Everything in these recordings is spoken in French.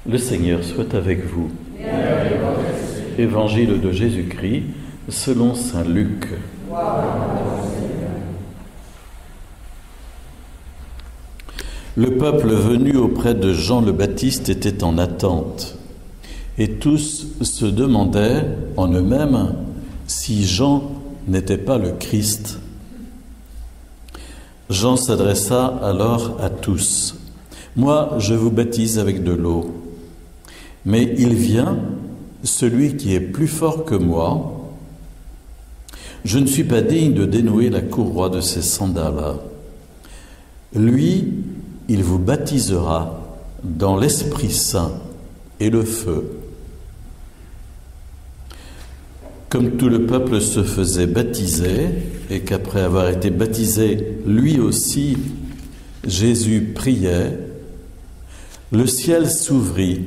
Le Seigneur soit avec vous. Évangile de Jésus-Christ selon saint Luc. Le peuple venu auprès de Jean le Baptiste était en attente, et tous se demandaient en eux-mêmes si Jean n'était pas le Christ. Jean s'adressa alors à tous. « Moi, je vous baptise avec de l'eau, mais il vient, celui qui est plus fort que moi. Je ne suis pas digne de dénouer la courroie de ses sandales. Lui, il vous baptisera dans l'Esprit Saint et le feu. » Comme tout le peuple se faisait baptiser, et qu'après avoir été baptisé, lui aussi, Jésus priait, le ciel s'ouvrit.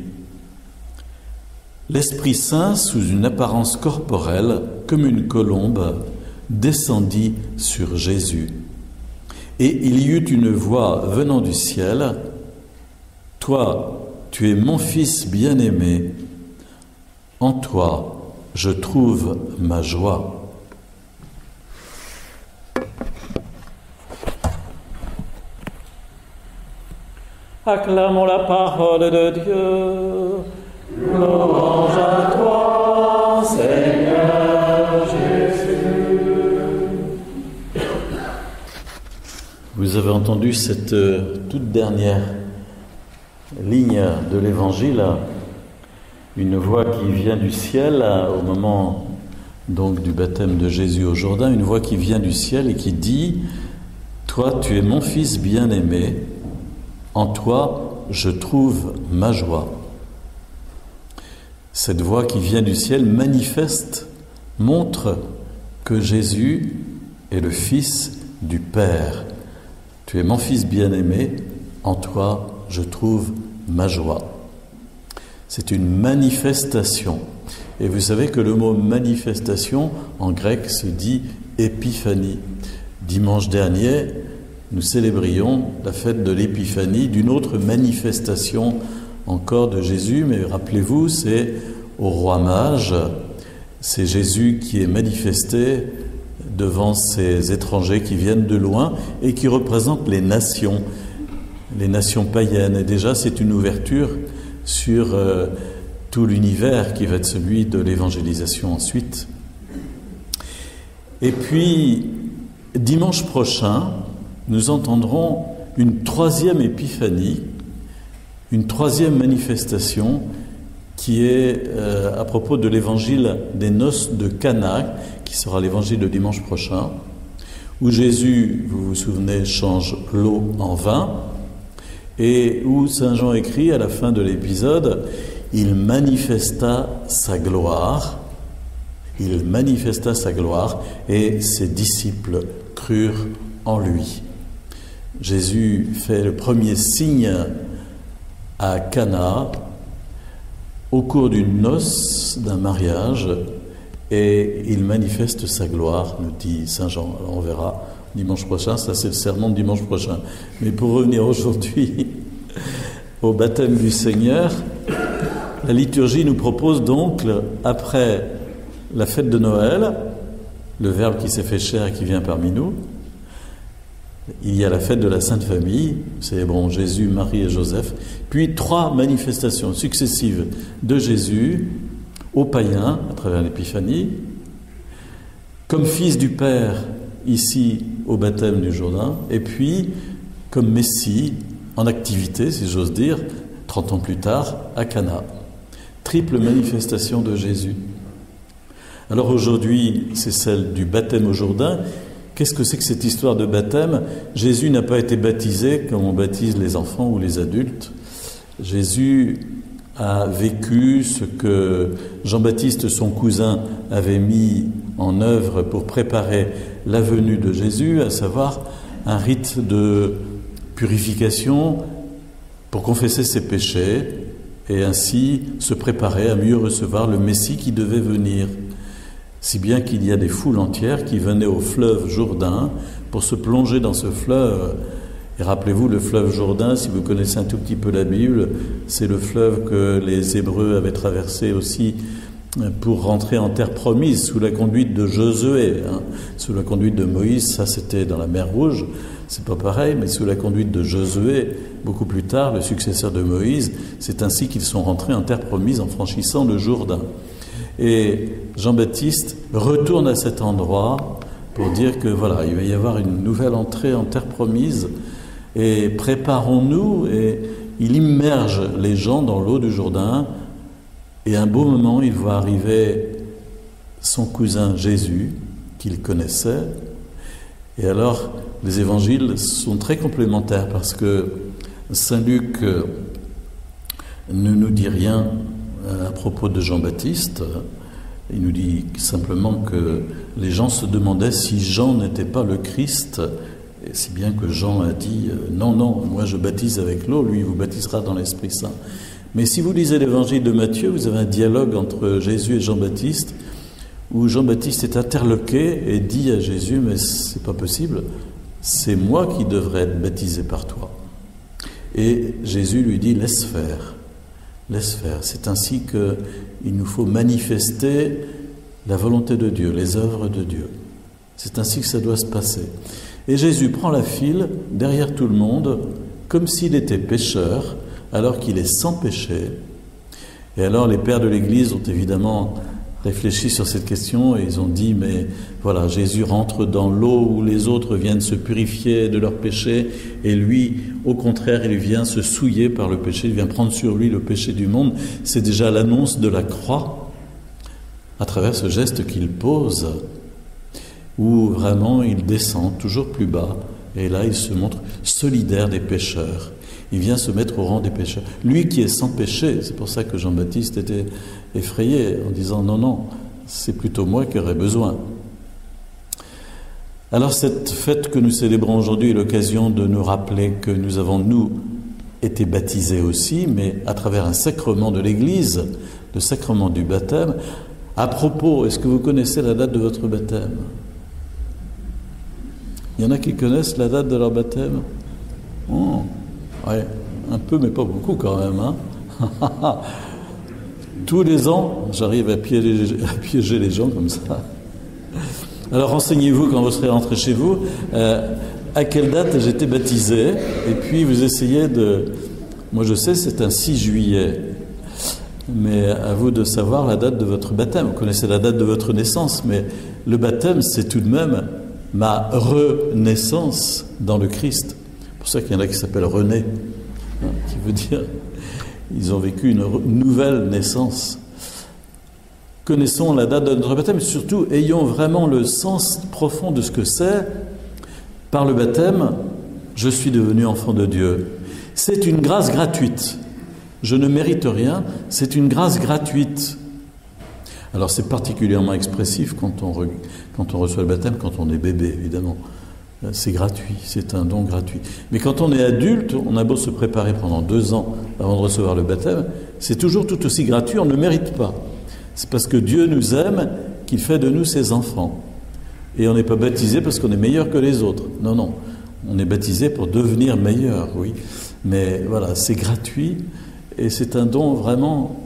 L'Esprit Saint, sous une apparence corporelle, comme une colombe, descendit sur Jésus. Et il y eut une voix venant du ciel, « Toi, tu es mon Fils bien-aimé, en toi, je trouve ma joie. » Acclamons la parole de Dieu. Louange à toi, Seigneur Jésus. Vous avez entendu cette toute dernière ligne de l'Évangile, une voix qui vient du ciel au moment donc du baptême de Jésus au Jourdain, une voix qui vient du ciel et qui dit « Toi, tu es mon Fils bien-aimé, en toi, je trouve ma joie. » Cette voix qui vient du ciel manifeste, montre que Jésus est le Fils du Père. Tu es mon Fils bien-aimé, en toi, je trouve ma joie. C'est une manifestation. Et vous savez que le mot manifestation, en grec, se dit épiphanie. Dimanche dernier, nous célébrions la fête de l'épiphanie, d'une autre manifestation encore de Jésus, mais rappelez-vous, c'est au roi mage, c'est Jésus qui est manifesté devant ces étrangers qui viennent de loin et qui représentent les nations païennes. Et déjà, c'est une ouverture sur tout l'univers qui va être celui de l'évangélisation ensuite. Et puis, dimanche prochain, nous entendrons une troisième épiphanie, une troisième manifestation qui est à propos de l'évangile des noces de Cana, qui sera l'évangile de dimanche prochain, où Jésus, vous vous souvenez, change l'eau en vin, et où Saint Jean écrit à la fin de l'épisode, « Il manifesta sa gloire », et ses disciples crurent en lui. Jésus fait le premier signe à Cana au cours d'une noce, d'un mariage, et il manifeste sa gloire, nous dit Saint Jean. Alors on verra dimanche prochain, ça c'est le sermon de dimanche prochain. Mais pour revenir aujourd'hui au baptême du Seigneur, la liturgie nous propose donc, après la fête de Noël, le Verbe qui s'est fait chair et qui vient parmi nous, il y a la fête de la Sainte Famille, célébrons Jésus, Marie et Joseph, puis 3 manifestations successives de Jésus aux païens à travers l'Épiphanie, comme Fils du Père ici au baptême du Jourdain, et puis comme Messie en activité, si j'ose dire, 30 ans plus tard, à Cana. Triple manifestation de Jésus. Alors aujourd'hui, c'est celle du baptême au Jourdain. Qu'est-ce que c'est que cette histoire de baptême? Jésus n'a pas été baptisé comme on baptise les enfants ou les adultes. Jésus a vécu ce que Jean-Baptiste, son cousin, avait mis en œuvre pour préparer la venue de Jésus, à savoir un rite de purification pour confesser ses péchés et ainsi se préparer à mieux recevoir le Messie qui devait venir. Si bien qu'il y a des foules entières qui venaient au fleuve Jourdain pour se plonger dans ce fleuve Et rappelez-vous, le fleuve Jourdain, si vous connaissez un tout petit peu la Bible, c'est le fleuve que les Hébreux avaient traversé aussi pour rentrer en terre promise, sous la conduite de Josué. Sous la conduite de Moïse, ça c'était dans la mer Rouge, c'est pas pareil, mais sous la conduite de Josué, beaucoup plus tard, le successeur de Moïse, c'est ainsi qu'ils sont rentrés en terre promise en franchissant le Jourdain. Et Jean-Baptiste retourne à cet endroit pour dire que voilà, il va y avoir une nouvelle entrée en terre promise, et préparons-nous, et il immerge les gens dans l'eau du Jourdain. Et à un beau moment, il voit arriver son cousin Jésus, qu'il connaissait. Et alors, les évangiles sont très complémentaires parce que Saint Luc ne nous dit rien à propos de Jean-Baptiste. Il nous dit simplement que les gens se demandaient si Jean n'était pas le Christ. Et si bien que Jean a dit « Non, non, moi je baptise avec l'eau, lui il vous baptisera dans l'Esprit Saint ». Mais si vous lisez l'évangile de Matthieu, vous avez un dialogue entre Jésus et Jean-Baptiste, où Jean-Baptiste est interloqué et dit à Jésus « Mais c'est pas possible, c'est moi qui devrais être baptisé par toi ». Et Jésus lui dit « Laisse faire, laisse faire ». C'est ainsi qu'il nous faut manifester la volonté de Dieu, les œuvres de Dieu. C'est ainsi que ça doit se passer. Et Jésus prend la file derrière tout le monde, comme s'il était pécheur, alors qu'il est sans péché. Et alors les pères de l'Église ont évidemment réfléchi sur cette question et ils ont dit, mais voilà, Jésus rentre dans l'eau où les autres viennent se purifier de leurs péchés et lui, au contraire, il vient se souiller par le péché, il vient prendre sur lui le péché du monde. C'est déjà l'annonce de la croix à travers ce geste qu'il pose, où vraiment il descend toujours plus bas et là il se montre solidaire des pécheurs. Il vient se mettre au rang des pécheurs. Lui qui est sans péché, c'est pour ça que Jean-Baptiste était effrayé en disant « Non, non, c'est plutôt moi qui aurais besoin ». Alors cette fête que nous célébrons aujourd'hui est l'occasion de nous rappeler que nous avons, nous, été baptisés aussi, mais à travers un sacrement de l'Église, le sacrement du baptême. À propos, est-ce que vous connaissez la date de votre baptême ? Il y en a qui connaissent la date de leur baptême ? Oh. Ouais, un peu, mais pas beaucoup quand même. Hein. Tous les ans, j'arrive à piéger les gens comme ça. Alors renseignez-vous quand vous serez rentré chez vous, à quelle date j'étais baptisé, et puis vous essayez de... Moi je sais, c'est un 6 juillet, mais à vous de savoir la date de votre baptême. Vous connaissez la date de votre naissance, mais le baptême, c'est tout de même ma renaissance dans le Christ. C'est pour ça qu'il y en a qui s'appellent René, qui veut dire ils ont vécu une nouvelle naissance. Connaissons la date de notre baptême, et surtout ayons vraiment le sens profond de ce que c'est. Par le baptême, je suis devenu enfant de Dieu. C'est une grâce gratuite. Je ne mérite rien, c'est une grâce gratuite. Alors c'est particulièrement expressif quand on reçoit le baptême, quand on est bébé, évidemment. C'est gratuit, c'est un don gratuit. Mais quand on est adulte, on a beau se préparer pendant 2 ans avant de recevoir le baptême, c'est toujours tout aussi gratuit, on ne mérite pas. C'est parce que Dieu nous aime qu'il fait de nous ses enfants. Et on n'est pas baptisé parce qu'on est meilleur que les autres. Non, non, on est baptisé pour devenir meilleur, oui. Mais voilà, c'est gratuit et c'est un don vraiment...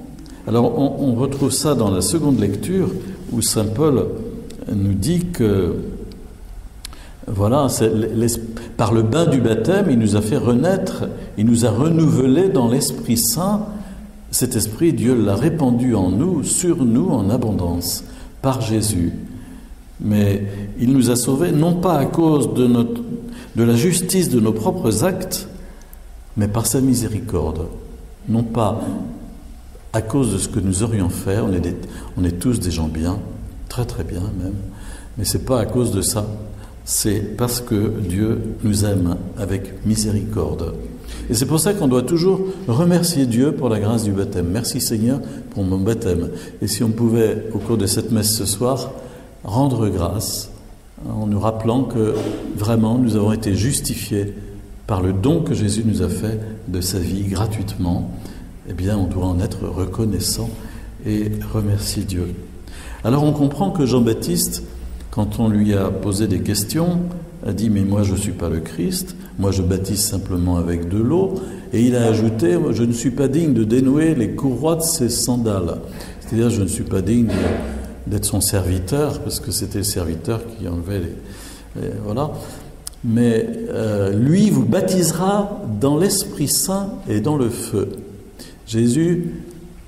Alors on retrouve ça dans la seconde lecture où Saint Paul nous dit que voilà, par le bain du baptême, il nous a fait renaître, il nous a renouvelés dans l'Esprit Saint. Cet Esprit, Dieu l'a répandu en nous, sur nous, en abondance, par Jésus. Mais il nous a sauvés, non pas à cause de la justice de nos propres actes, mais par sa miséricorde. Non pas à cause de ce que nous aurions fait, on est tous des gens bien, très très bien même, mais ce n'est pas à cause de ça. C'est parce que Dieu nous aime avec miséricorde. Et c'est pour ça qu'on doit toujours remercier Dieu pour la grâce du baptême. Merci Seigneur pour mon baptême. Et si on pouvait, au cours de cette messe ce soir, rendre grâce en nous rappelant que vraiment nous avons été justifiés par le don que Jésus nous a fait de sa vie gratuitement, eh bien on doit en être reconnaissant et remercier Dieu. Alors on comprend que Jean-Baptiste, quand on lui a posé des questions, a dit « Mais moi, je ne suis pas le Christ, moi, je baptise simplement avec de l'eau. » Et il a ajouté « Je ne suis pas digne de dénouer les courroies de ses sandales. » C'est-à-dire, je ne suis pas digne d'être son serviteur, parce que c'était le serviteur qui enlevait voilà. Mais lui vous baptisera dans l'Esprit Saint et dans le feu. Jésus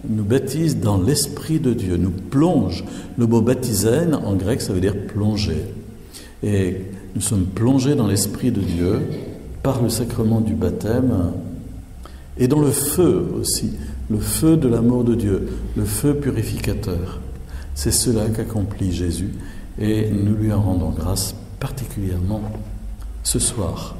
nous baptise dans l'Esprit de Dieu, nous plonge. Le mot baptizen, en grec, ça veut dire plonger. Et nous sommes plongés dans l'Esprit de Dieu par le sacrement du baptême et dans le feu aussi, le feu de l'amour de Dieu, le feu purificateur. C'est cela qu'accomplit Jésus et nous lui en rendons grâce particulièrement ce soir.